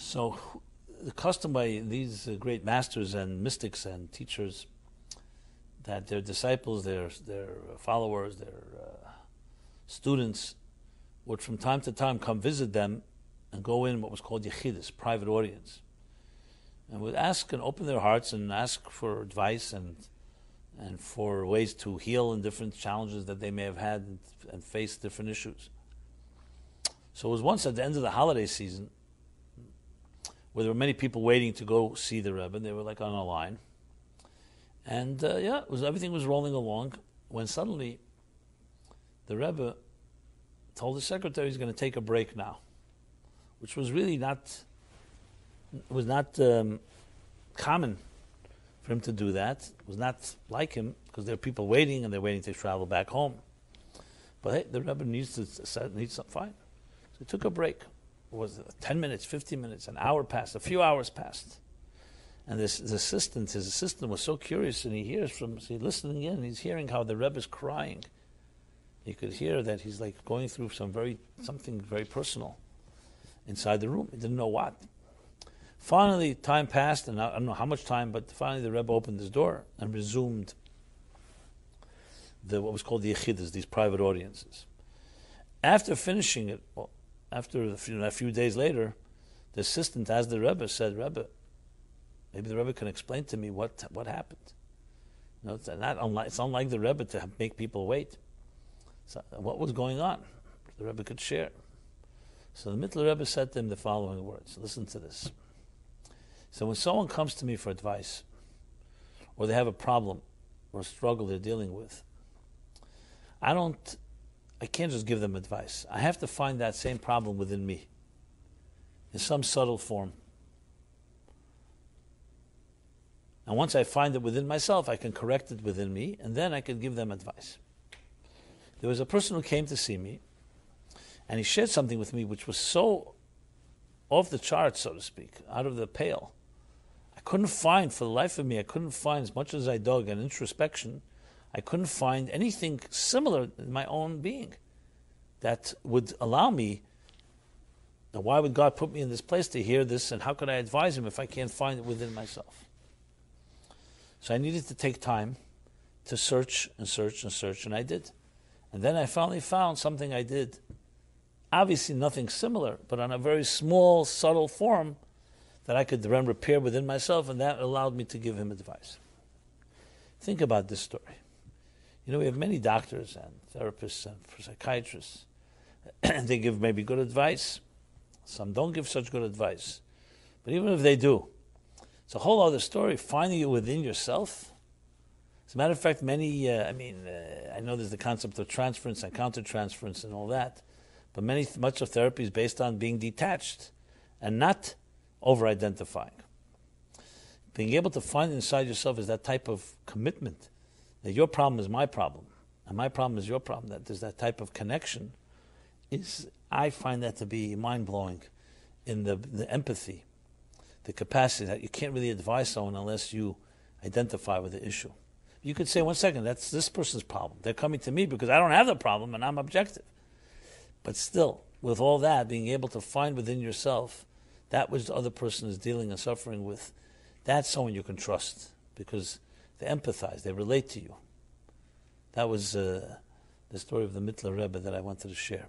So, the custom by these great masters and mystics and teachers, that their disciples, their followers, their students would from time to time come visit them and go in what was called yechidus, private audience, and would ask and open their hearts and ask for advice and for ways to heal in different challenges that they may have had and face different issues. So it was once at the end of the holiday season where there were many people waiting to go see the Rebbe. They were like on a line. And everything was rolling along when suddenly the Rebbe told the secretary he's going to take a break now, which was really not common for him to do that. It was not like him because there are people waiting and they're waiting to travel back home. But hey, the Rebbe needs something, fine. So he took a break. Was 10 minutes, 15 minutes, an hour passed, a few hours passed. And his assistant was so curious, and he's listening in, he's hearing how the Rebbe is crying. He could hear that he's like going through something very personal inside the room. He didn't know what. Finally, time passed, and I don't know how much time, but finally the Rebbe opened his door and resumed what was called the yechidus, these private audiences. After finishing it, after a few days later, the assistant asked the Rebbe, said, Rebbe, maybe the Rebbe can explain to me what happened. It's unlike the Rebbe to make people wait. So what was going on? The Rebbe could share. So the Mittler Rebbe said to him the following words. Listen to this. So when someone comes to me for advice, or they have a problem or a struggle they're dealing with, I can't just give them advice. I have to find that same problem within me in some subtle form. And once I find it within myself, I can correct it within me, and then I can give them advice. There was a person who came to see me, and he shared something with me which was so off the charts, so to speak, out of the pale. I couldn't find, for the life of me, as much as I dug in introspection, I couldn't find anything similar in my own being that would allow me. Now, why would God put me in this place to hear this, and how could I advise him if I can't find it within myself? So I needed to take time to search and search and search, and I did. And then I finally found something I did. Obviously nothing similar, but on a very small, subtle form that I could then repair within myself, and that allowed me to give him advice. Think about this story. We have many doctors and therapists and psychiatrists. They give maybe good advice. Some don't give such good advice. But even if they do, it's a whole other story, finding it within yourself. As a matter of fact, I know there's the concept of transference and countertransference and all that, but much of therapy is based on being detached and not over-identifying. Being able to find inside yourself is that type of commitment, that your problem is my problem, and my problem is your problem, that there's that type of connection, I find that to be mind-blowing in the empathy, the capacity that you can't really advise someone unless you identify with the issue. You could say, 1 second, that's this person's problem. They're coming to me because I don't have the problem and I'm objective. But still, with all that, being able to find within yourself that which the other person is dealing and suffering with, that's someone you can trust because they empathize, they relate to you. That was the story of the Mittler Rebbe that I wanted to share.